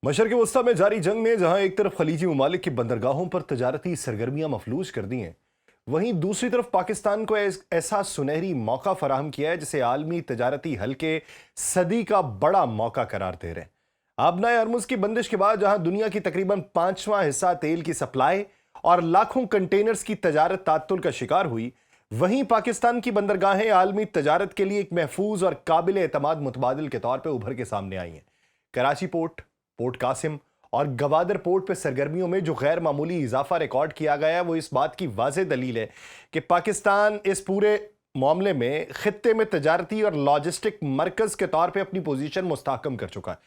मशरक़ वस्ता में जारी जंग ने जहां एक तरफ खलीजी ममालिक की बंदरगाहों पर तजारती सरगर्मियां मफलूज कर दी हैं, वहीं दूसरी तरफ पाकिस्तान को ऐसा सुनहरी मौका फराहम किया है जिसे आलमी तजारती हल्के सदी का बड़ा मौका करार दे रहे हैं। आबनाए हरमुज की बंदिश के बाद जहां दुनिया की तकरीबन 5वां हिस्सा तेल की सप्लाई और लाखों कंटेनर्स की तजारत तात्तुल का शिकार हुई, वहीं पाकिस्तान की बंदरगाहें आलमी तजारत के लिए एक महफूज और काबिल एतमाद मुतबादिल के तौर पर उभर के सामने आई हैं। कराची पोर्ट, पोर्ट कासिम और गवादर पोर्ट पे सरगर्मियों में जो गैर मामूली इजाफा रिकॉर्ड किया गया है, वो इस बात की वाज़ेह दलील है कि पाकिस्तान इस पूरे मामले में खित्ते में तजारती और लॉजिस्टिक मरकज के तौर पे अपनी पोजीशन मुस्तहकम कर चुका है।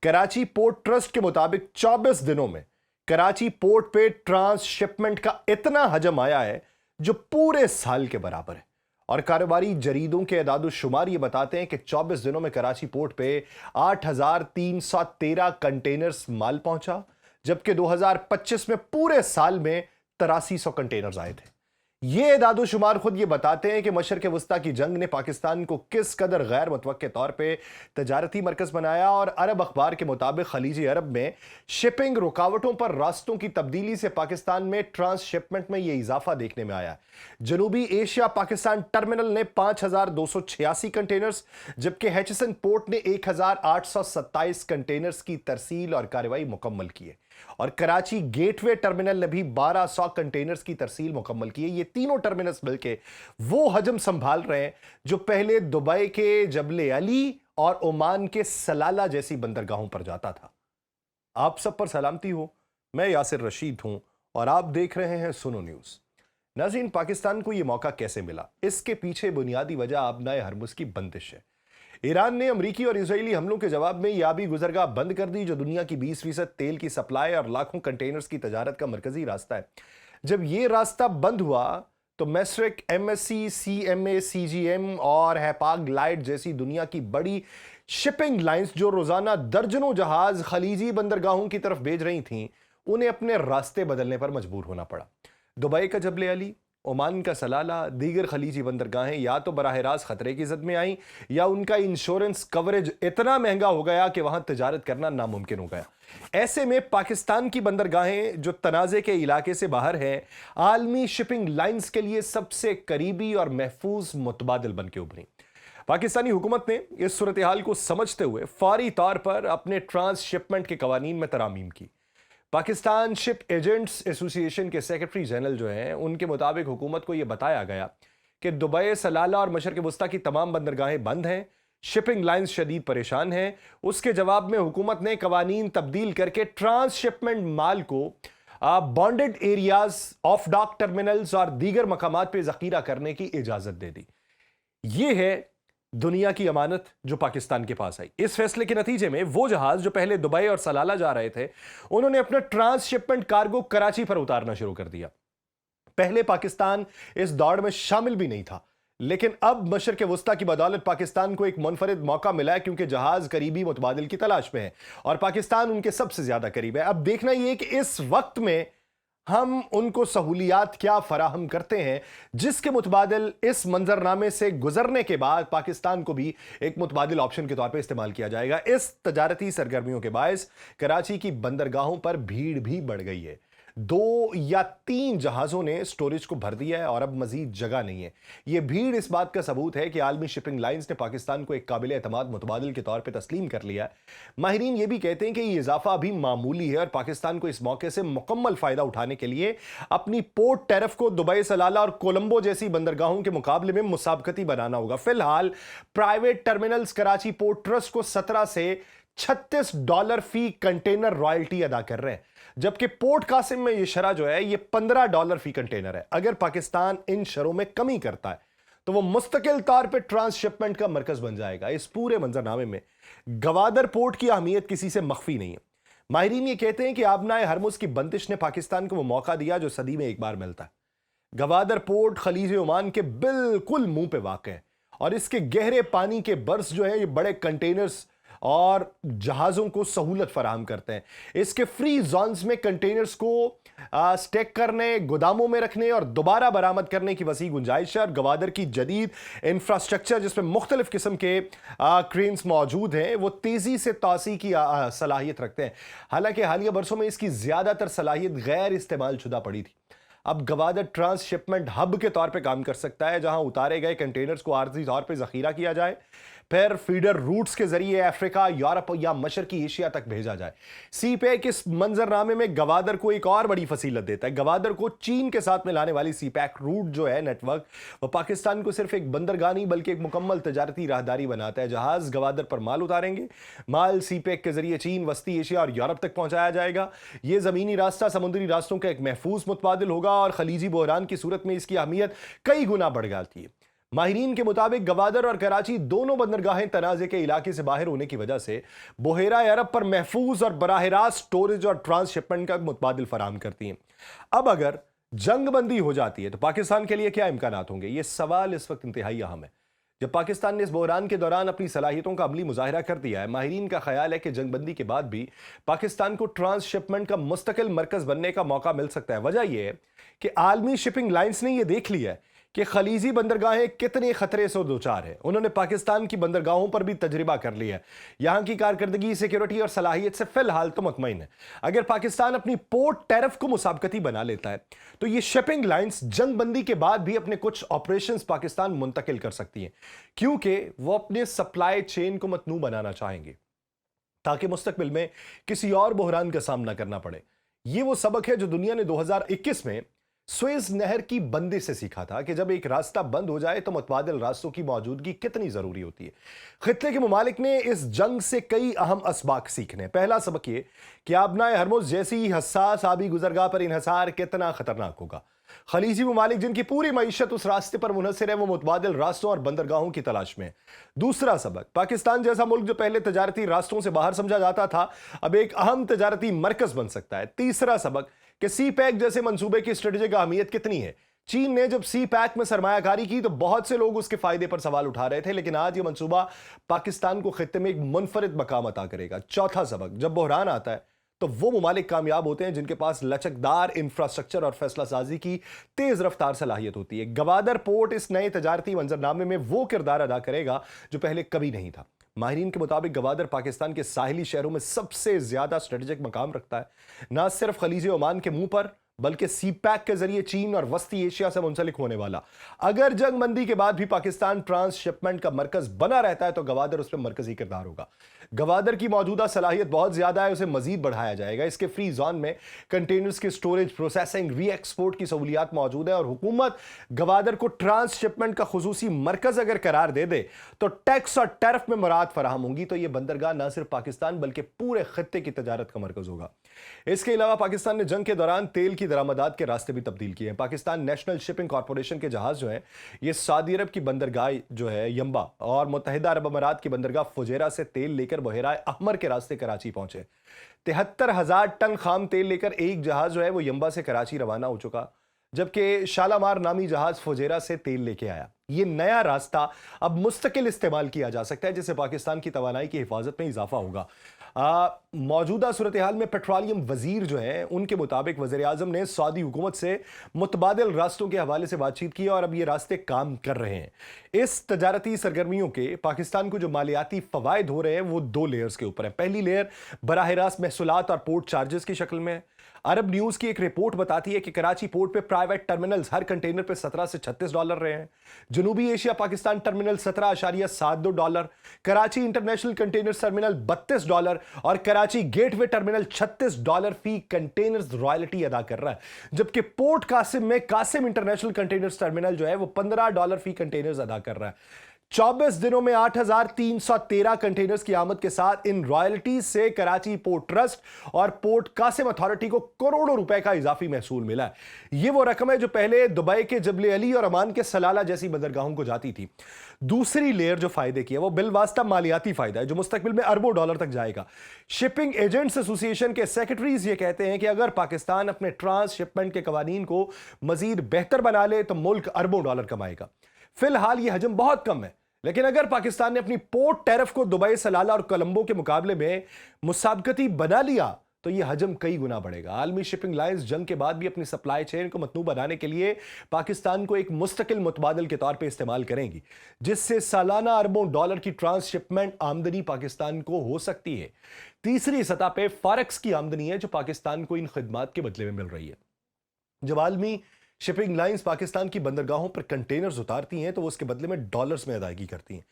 कराची पोर्ट ट्रस्ट के मुताबिक 24 दिनों में कराची पोर्ट पे ट्रांसशिपमेंट का इतना हजम आया है जो पूरे साल के बराबर है। और कारोबारी जरीदों के एदाद शुमार ये बताते हैं कि 24 दिनों में कराची पोर्ट पे 8,313 कंटेनर्स माल पहुंचा, जबकि 2025 में पूरे साल में 8300 कंटेनर्स आए थे। ये एदाद शुमार खुद ये बताते हैं कि मशरक़ वस्ता की जंग ने पाकिस्तान को किस कदर गैर मुतवक्के तौर पे तजारती मरकज बनाया। और अरब अखबार के मुताबिक खलीजी अरब में शिपिंग रुकावटों पर रास्तों की तब्दीली से पाकिस्तान में ट्रांसशिपमेंट में ये इजाफा देखने में आया। जनूबी एशिया पाकिस्तान टर्मिनल ने 5,286 कंटेनर्स, जबकि HSN पोर्ट ने 1,827 कंटेनर्स की तरसील और कार्रवाई मुकम्मल की है। और कराची गेटवे टर्मिनल ने भी 1,200 कंटेनर्स की तरसील मुकम्मल की है। ये तीनों टर्मिनल्स मिलके वो हजम संभाल रहे हैं जो पहले दुबई के जबले अली और ओमान के सलाला जैसी बंदरगाहों पर जाता था। आप सब पर सलामती हो, मैं यासिर रशीद हूं और आप देख रहे हैं सुनो न्यूज़। नाज़रीन, पाकिस्तान को यह मौका कैसे मिला? इसके पीछे बुनियादी वजह आबनाए हरमुज की बंदिश है। ईरान ने अमरीकी और इजरायली हमलों के जवाब में याबी गुजरगाह बंद कर दी, जो दुनिया की 20% तेल की सप्लाई और लाखों कंटेनर्स की तजारत का मरकजी रास्ता है। जब यह रास्ता बंद हुआ तो मैस्रिक, MSC, CMA, CGM और हैपाग लाइट जैसी दुनिया की बड़ी शिपिंग लाइंस जो रोजाना दर्जनों जहाज खलीजी बंदरगाहों की तरफ भेज रही थीं, उन्हें अपने रास्ते बदलने पर मजबूर होना पड़ा। दुबई का जबले अली, ओमान का सलाला, दीगर खलीजी बंदरगाहें या तो बराह रास्त खतरे की जद में आई या उनका इंश्योरेंस कवरेज इतना महंगा हो गया कि वहां तजारत करना नामुमकिन हो गया। ऐसे में पाकिस्तान की बंदरगाहें जो तनाज़े के इलाके से बाहर हैं, आलमी शिपिंग लाइंस के लिए सबसे करीबी और महफूज मुतबादिल बन के उभरी। पाकिस्तानी हुकूमत ने इस सूरत हाल को समझते हुए फौरी तौर पर अपने ट्रांसशिपमेंट के कवानीन में तरामीम की। पाकिस्तान शिप एजेंट्स एसोसिएशन के सेक्रेटरी जनरल जो हैं, उनके मुताबिक हुकूमत को यह बताया गया कि दुबई, सलाला और मशरक़ वस्ता की तमाम बंदरगाहें बंद हैं, शिपिंग लाइंस शदीद परेशान हैं। उसके जवाब में हुकूमत ने कवानीन तब्दील करके ट्रांसशिपमेंट माल को bonded areas, off dock terminals और दीगर मकामात पर जखीरा करने की इजाजत दे दी। यह है दुनिया की अमानत जो पाकिस्तान के पास आई। इस फैसले के नतीजे में वो जहाज जो पहले दुबई और सलाला जा रहे थे, उन्होंने अपना ट्रांसशिपमेंट कार्गो कराची पर उतारना शुरू कर दिया। पहले पाकिस्तान इस दौड़ में शामिल भी नहीं था, लेकिन अब मशरक़ वस्ता की बदौलत पाकिस्तान को एक मुनफरिद मौका मिला है, क्योंकि जहाज करीबी मुतबादिल की तलाश में है और पाकिस्तान उनके सबसे ज्यादा करीब है। अब देखना यह कि इस वक्त में हम उनको सहूलियात क्या फराहम करते हैं, जिसके मुतबादिल इस मंजरनामे से गुजरने के बाद पाकिस्तान को भी एक मुतबादिल ऑप्शन के तौर पर इस्तेमाल किया जाएगा। इस तजारती सरगर्मियों के बायस कराची की बंदरगाहों पर भीड़ भी बढ़ गई है। 2 या 3 जहाज़ों ने स्टोरेज को भर दिया है और अब मजीद जगह नहीं है। यह भीड़ इस बात का सबूत है कि आलमी शिपिंग लाइंस ने पाकिस्तान को एक काबिल एतमाद मुतबादिल के तौर पर तस्लीम कर लिया है। माहिरीन यह भी कहते हैं कि यह इजाफा अभी मामूली है और पाकिस्तान को इस मौके से मुकम्मल फायदा उठाने के लिए अपनी पोर्ट टैरिफ को दुबई, सलाला और कोलंबो जैसी बंदरगाहों के मुकाबले में मुसाबकती बनाना होगा। फिलहाल private terminals Karachi port trust को 17 से $36 फी कंटेनर रॉयल्टी अदा कर रहे हैं, जबकि पोर्ट कासिम में यह शरह जो है ये $15 फी कंटेनर है। अगर पाकिस्तान इन शरों में कमी करता है तो वो मुस्तकिल तौर पे ट्रांसशिपमेंट का मरकज बन जाएगा। इस पूरे मंजरनामे में गवादर पोर्ट की अहमियत किसी से मख्फी नहीं है। माहिरीन ये कहते हैं कि आबनाए हरमुज की बंदिश ने पाकिस्तान को वो मौका दिया जो सदी में एक बार मिलता है। गवादर पोर्ट खलीज ओमान के बिल्कुल मुंह पे वाक़ है और इसके गहरे पानी के बर्स जो है ये बड़े कंटेनर्स اور جہازوں کو سہولت فراہم کرتے ہیں۔ اس کے فری زونز میں کنٹینرز کو سٹیک کرنے، گوداموں میں رکھنے اور دوبارہ برآمد کرنے کی وسیع گنجائش ہے، اور گوادر کی جدید انفراسٹرکچر جس میں مختلف قسم کے کرینز موجود ہیں وہ تیزی سے توسیع کی صلاحیت رکھتے ہیں۔ حالانکہ حالیہ برسوں میں اس کی زیادہ تر صلاحیت غیر استعمال شدہ پڑی تھی۔ اب گوادر ٹرانس شپمنٹ ہب کے طور پہ کام کر سکتا ہے، جہاں اتارے گئے کنٹینرز کو عارضی طور پہ ذخیرہ کیا جائے، پھر فیڈر روٹس کے ذریعے افریقہ، یورپ یا مشرقی ایشیا تک بھیجا جائے۔ سی پیک اس منظرنامے میں گوادر کو ایک اور بڑی فصیلت دیتا ہے۔ گوادر کو چین کے ساتھ ملانے والی سی پیک روٹ جو ہے نیٹ ورک، وہ پاکستان کو صرف ایک بندرگاہ نہیں بلکہ ایک مکمل تجارتی راہداری بناتا ہے۔ جہاز گوادر پر مال اتاریں گے، مال سی پیک کے ذریعے چین، وسطی ایشیا اور یورپ تک پہنچایا جائے گا۔ یہ زمینی راستہ سمندری راستوں کا ایک محفوظ متبادل ہوگا اور خلیجی بحران کی صورت میں اس کی اہمیت کئی گنا بڑھ جاتی ہے۔ ماہرین کے مطابق گوادر اور کراچی دونوں بندرگاہیں تنازع کے علاقے سے باہر ہونے کی وجہ سے بحیرہ عرب پر محفوظ اور براہ راست سٹوریج اور ٹرانس شپمنٹ کا متبادل فراہم کرتی ہیں۔ اب اگر جنگ بندی ہو جاتی ہے تو پاکستان کے لیے کیا امکانات ہوں گے؟ یہ سوال اس وقت انتہائی اہم ہے۔ جب پاکستان نے اس بحران کے دوران اپنی صلاحیتوں کا عملی مظاہرہ کر دیا ہے، ماہرین کا خیال ہے کہ جنگ بندی کے بعد بھی پاکستان کو ٹرانس شپمنٹ کا مستقل مرکز بننے کا موقع مل سکتا ہے۔ وجہ یہ ہے کہ عالمی شپنگ لائنز نے یہ دیکھ لیا ہے کہ خلیجی بندرگاہیں کتنے خطرے سے دوچار ہیں۔ انہوں نے پاکستان کی بندرگاہوں پر بھی تجربہ کر لیا ہے۔ یہاں کی کارکردگی، سیکیورٹی اور صلاحیت سے فی الحال تو مطمئن ہے۔ اگر پاکستان اپنی پورٹ ٹیرف کو مسابقتی بنا لیتا ہے تو یہ شپنگ لائنز جنگ بندی کے بعد بھی اپنے کچھ آپریشنز پاکستان منتقل کر سکتی ہیں، کیونکہ وہ اپنے سپلائی چین کو متنوع بنانا چاہیں گے تاکہ مستقبل میں کسی اور بحران کا سامنا کرنا پڑے۔ یہ وہ سبق ہے جو دنیا نے 2021 میں سویز نہر کی بندش سے سیکھا تھا کہ جب ایک راستہ بند ہو جائے تو متبادل راستوں کی موجودگی کتنی ضروری ہوتی ہے۔ خطے کے ممالک نے اس جنگ سے کئی اہم اسباق سیکھنے۔ پہلا سبق یہ کہ آبنائے ہرمز جیسی حساس آبی گزرگاہ پر انحصار کتنا خطرناک ہوگا۔ خلیجی ممالک جن کی پوری معیشت اس راستے پر منحصر ہے، وہ متبادل راستوں اور بندرگاہوں کی تلاش میں۔ دوسرا سبق، پاکستان جیسا ملک جو پہلے تجارتی راستوں سے باہر سمجھا جاتا تھا، اب ایک اہم تجارتی مرکز بن سکتا ہے۔ تیسرا سبق کہ سی پیک جیسے منصوبے کی اسٹریٹجک اہمیت کتنی ہے۔ چین نے جب سی پیک میں سرمایہ کاری کی تو بہت سے لوگ اس کے فائدے پر سوال اٹھا رہے تھے، لیکن آج یہ منصوبہ پاکستان کو خطے میں ایک منفرد مقام عطا کرے گا۔ چوتھا سبق، جب بحران آتا ہے تو وہ ممالک کامیاب ہوتے ہیں جن کے پاس لچکدار انفراسٹرکچر اور فیصلہ سازی کی تیز رفتار صلاحیت ہوتی ہے۔ گوادر پورٹ اس نئے تجارتی منظرنامے میں وہ کردار ادا کرے گا جو پہلے کبھی نہیں تھا۔ ماہرین کے مطابق گوادر پاکستان کے ساحلی شہروں میں سب سے زیادہ اسٹریٹجک مقام رکھتا ہے، نہ صرف خلیج عمان کے منہ پر بلکہ سی پیک کے ذریعے چین اور وسطی ایشیا سے منسلک ہونے والا۔ اگر جنگ بندی کے بعد بھی پاکستان ٹرانس شپمنٹ کا مرکز بنا رہتا ہے تو گوادر اس میں مرکزی کردار ہوگا۔ گوادر کی موجودہ صلاحیت بہت زیادہ ہے، اسے مزید بڑھایا جائے گا۔ اس کے فری زون میں کنٹینرز کی سٹوریج، پروسیسنگ، ری ایکسپورٹ کی سہولیات موجود ہیں، اور حکومت گوادر کو ٹرانس شپمنٹ کا خصوصی مرکز اگر قرار دے دے تو ٹیکس اور ٹیرف میں مراعات فراہم ہوں گی، تو یہ بندرگاہ نہ صرف پاکستان بلکہ پورے خطے کی تجارت کا مرکز ہوگا۔ اس کے علاوہ پاکستان نے جنگ کے دوران تیل کی درآمدات کے راستے بھی تبدیل کیے ہیں۔ پاکستان نیشنل شپنگ کارپوریشن کے جہاز جو ہیں، یہ سعودی عرب کی بندرگاہ جو ہے ینبع اور متحدہ عرب امارات کی بندرگاہ فجیرہ سے تیل لے کر بحیرہ احمر کے راستے کراچی پہنچے۔ 73,000 ٹن خام تیل لے کر ایک جہاز جو ہے وہ ینبع سے کراچی روانہ ہو چکا، جبکہ شالامار نامی جہاز فجیرہ سے تیل لے کے آیا۔ یہ نیا راستہ اب مستقل استعمال کیا جا سکتا ہے، جس سے پاکستان کی توانائی کی حفاظت میں اضافہ ہوگا۔ موجودہ صورتحال میں پیٹرولیم وزیر جو ہیں، ان کے مطابق وزیر اعظم نے سعودی حکومت سے متبادل راستوں کے حوالے سے بات چیت کی اور اب یہ راستے کام کر رہے ہیں۔ اس تجارتی سرگرمیوں کے پاکستان کو جو مالیاتی فوائد ہو رہے ہیں وہ دو لیئرز کے اوپر ہیں۔ پہلی لیئر براہ راست محصولات اور پورٹ چارجز کی شکل میں۔ عرب نیوز کی ایک رپورٹ بتاتی ہے کہ کراچی پورٹ پہ پرائیویٹ ٹرمینلز ہر کنٹینر پہ $17 سے $36 رہے ہیں۔ جنوبی Asia Pakistan terminal $17.72، Karachi international container terminal $32 اور کراچی گیٹ وے ٹرمینل $36 فی کنٹینرز رائلٹی ادا کر رہا ہے، جبکہ پورٹ قاسم میں قاسم انٹرنیشنل کنٹینر ٹرمینل جو ہے وہ $15 فی کنٹینرز ادا کر رہا ہے۔ 24 دنوں میں 8,313 کنٹینرز کی آمد کے ساتھ ان رائلٹیز سے کراچی پورٹ ٹرسٹ اور پورٹ قاسم اتھارٹی کو کروڑوں روپے کا اضافی محصول ملا ہے۔ یہ وہ رقم ہے جو پہلے دبئی کے جبل علی اور عمان کے سلالہ جیسی بندرگاہوں کو جاتی تھی۔ دوسری لیئر جو فائدے کی ہے وہ بالواسطہ مالیاتی فائدہ ہے، جو مستقبل میں اربوں ڈالر تک جائے گا۔ شپنگ ایجنٹس ایسوسی ایشن کے سیکرٹریز یہ کہتے ہیں کہ اگر پاکستان اپنے ٹرانس شپمنٹ کے قوانین کو مزید بہتر بنا لے تو ملک اربوں ڈالر کمائے گا۔ فی الحال یہ حجم بہت کم ہے، लेकिन अगर पाकिस्तान ने अपनी पोर्ट टैरिफ को दुबई, सलाला और कोलंबो के मुकाबले में मुसाबकती बना लिया तो यह हजम कई गुना बढ़ेगा। आलमी शिपिंग लाइंस जंग के बाद भी अपनी सप्लाई चेन को मतनू बनाने के लिए पाकिस्तान को एक मुस्तकिल मुतबादिल के तौर पर इस्तेमाल करेंगी, जिससे सालाना अरबों डॉलर की ट्रांसशिपमेंट आमदनी पाकिस्तान को हो सकती है। तीसरी सतह पे फॉरेक्स की आमदनी है जो पाकिस्तान को इन खिदमात के बदले में मिल रही है। जब आलमी शिपिंग लाइंस पाकिस्तान की बंदरगाहों पर कंटेनर्स उतारती हैं तो वो उसके बदले में डॉलर्स में अदायगी करती हैं।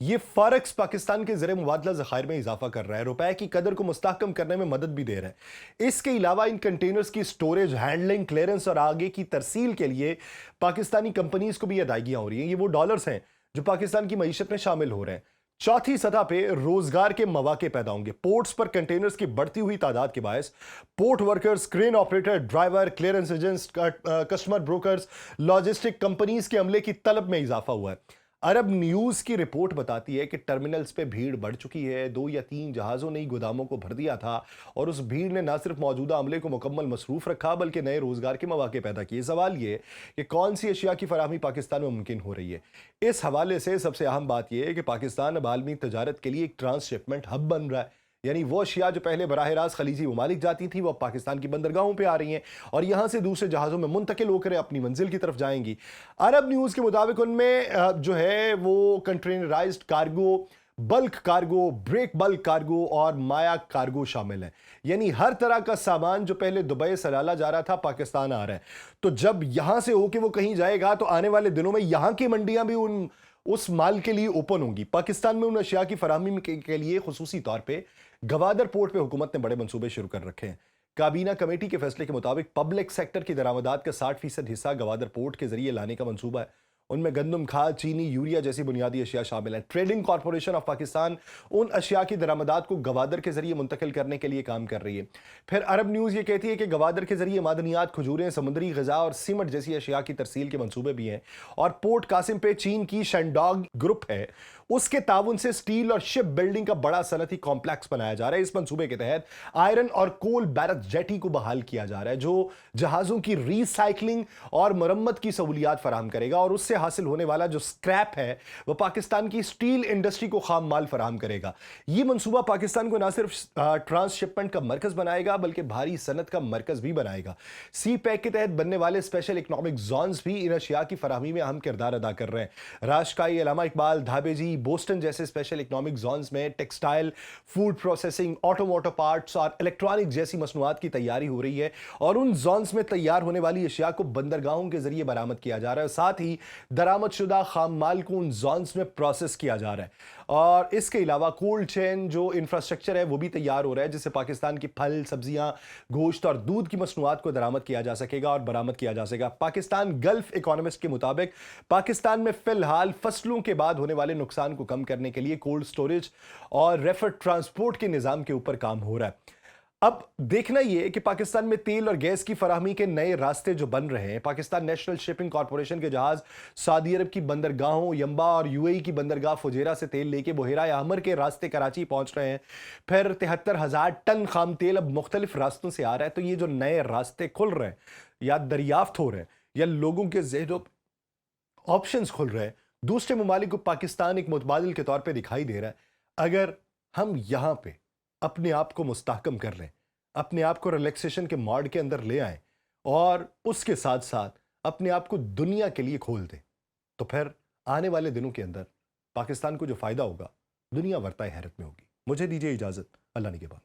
ये फॉरेक्स पाकिस्तान के ज़र मुबादला ज़खायर में इजाफा कर रहा है, रुपए की कदर को मुस्तहकम करने में मदद भी दे रहा है। इसके अलावा इन कंटेनर्स की स्टोरेज, हैंडलिंग, क्लियरेंस और आगे की तरसील के लिए पाकिस्तानी कंपनीज को भी अदायगियां हो रही हैं। ये वो डॉलर्स हैं जो पाकिस्तान की मईशत में शामिल हो रहे हैं। चौथी सतह पे रोजगार के मौके पैदा होंगे। पोर्ट्स पर कंटेनर्स की बढ़ती हुई तादाद के बायस port workers, crane operator, driver, clearance agents, customer brokers, logistic companies के अमले की तलब में इजाफा हुआ है। अरब न्यूज की रिपोर्ट बताती है कि टर्मिनल्स पे भीड़ बढ़ चुकी है। 2 या 3 जहाजों ने गोदामों को भर दिया था और उस भीड़ ने न सिर्फ मौजूदा अमले को मुकम्मल मसरूफ रखा बल्कि नए रोजगार के मौके पैदा किए। सवाल ये कि कौन सी अशिया की फराहमी पाकिस्तान में मुमकिन हो रही है। इस हवाले से सबसे अहम बात यह है कि पाकिस्तान अब आलमी तजारत के लिए एक ट्रांसशिपमेंट हब बन रहा है। यानी वो अशिया जो पहले बराह रास्त खलीजी ममालिक जाती थी वो अब पाकिस्तान की बंदरगाहों पे आ रही हैं और यहां से दूसरे जहाज़ों में मुंतकिल होकर अपनी मंजिल की तरफ जाएंगी। अरब न्यूज़ के मुताबिक उनमें जो है वो containerised cargo, bulk cargo, break bulk cargo और माया कार्गो शामिल है। यानी हर तरह का सामान जो पहले दुबई, सलाला जा रहा था पाकिस्तान आ रहा है। तो जब यहां से होके वो कहीं जाएगा तो आने वाले दिनों में यहां की मंडियां भी उस माल के लिए ओपन होंगी। पाकिस्तान में उन अशिया की फराहमी के लिए खुसूसी तौर पे गवादर पोर्ट पे हुकूमत ने बड़े मंसूबे शुरू कर रखे हैं। काबीना कमेटी के फैसले के मुताबिक पब्लिक सेक्टर की दरामदात का 60% हिस्सा गवादर पोर्ट के जरिए लाने का मंसूबा है। उनमें गंदम, खाद, चीनी, यूरिया जैसी बुनियादी अशिया शामिल हैं। ट्रेडिंग कॉरपोरेशन ऑफ पाकिस्तान उन अशिया की दरामदात को गवादर के जरिए मुंतकिल करने के लिए काम कर रही है। फिर अरब न्यूज़ ये कहती है कि गवादर के जरिए मादनियात, खजूरें, समुद्री ग़िज़ा और सीमेंट जैसी अशिया की तरसील के मंसूबे भी हैं। और पोर्ट कासिम पे चीन की शेंडॉग ग्रुप है, उसके ताउन से स्टील और शिप बिल्डिंग का बड़ा सनती कॉम्प्लेक्स बनाया जा रहा है। इस मंसूबे के तहत आयरन और कोल बैरक जेटी को बहाल किया जा रहा है जो जहाज़ों की रिसाइकलिंग और मरम्मत की सहूलियात फराहम करेगा और उससे हासिल होने वाला जो स्क्रैप है वह पाकिस्तान की स्टील इंडस्ट्री को खाम माल फराहम करेगा। यह मंसूबा पाकिस्तान को न सिर्फ ट्रांसशिपमेंट का मरकज बनाएगा बल्कि भारी सनत का मरकज भी बनाएगा। सी पैक के तहत बनने वाले स्पेशल इकोनॉमिक जोन्स भी इन अशिया की फराहमी में अहम किरदार अदा कर रहे हैं। राष्ट्रकाई, अल्लामा इकबाल, धाबेजी, बोस्टन जैसे स्पेशल इकोनॉमिक जोन्स में textile, food processing, automotive parts और इलेक्ट्रॉनिक जैसी मसनूआत की तैयारी हो रही है और उन जोन्स में तैयार होने वाली अशिया को बंदरगाहों के जरिए बरामद किया जा रहा है। साथ ही दरामदशुदा खाम माल को उन जोन्स में प्रोसेस किया जा रहा है और इसके अलावा कोल्ड चेन जो इंफ्रास्ट्रक्चर है वो भी तैयार हो रहा है जिससे पाकिस्तान की फल, सब्जियां, गोश्त और दूध की मसनूआत को दरामद किया जा सकेगा और बरामद किया जा सकेगा। पाकिस्तान गल्फ इकोनॉमिस्ट के मुताबिक पाकिस्तान में फिलहाल फसलों के बाद होने वाले नुकसान को कम करने के लिए कोल्ड स्टोरेज और रेफर ट्रांसपोर्ट के निजाम के ऊपर काम हो रहा है। अब देखना यह है कि पाकिस्तान में तेल और गैस की फराहमी के नए रास्ते जो बन रहे हैं। पाकिस्तान नेशनल शिपिंग कॉरपोरेशन के जहाज सऊदी अरब की बंदरगाहों यंबा और यूएई की बंदरगाह फुजेरा से तेल लेके बहेरा अहमर के रास्ते कराची पहुंच रहे हैं। फिर 73,000 टन खाम तेल अब मुख्तलिफ रास्तों से आ रहा है। तो ये जो नए रास्ते खुल रहे हैं या दरियाफ्त हो रहे हैं या लोगों के ज़हनों ऑप्शंस खुल रहे हैं, दूसरे ममालिक को पाकिस्तान एक मुतबादिल के तौर पे दिखाई दे रहा है। अगर हम यहां पे अपने आप को मुस्तहकम कर लें, अपने आप को रिलैक्सेशन के मोड के अंदर ले आएं और उसके साथ साथ अपने आप को दुनिया के लिए खोल दें, तो फिर आने वाले दिनों के अंदर पाकिस्तान को जो फायदा होगा दुनिया वर्ताए हैरत में होगी। मुझे दीजिए इजाजत, अल्लाह निगहबान।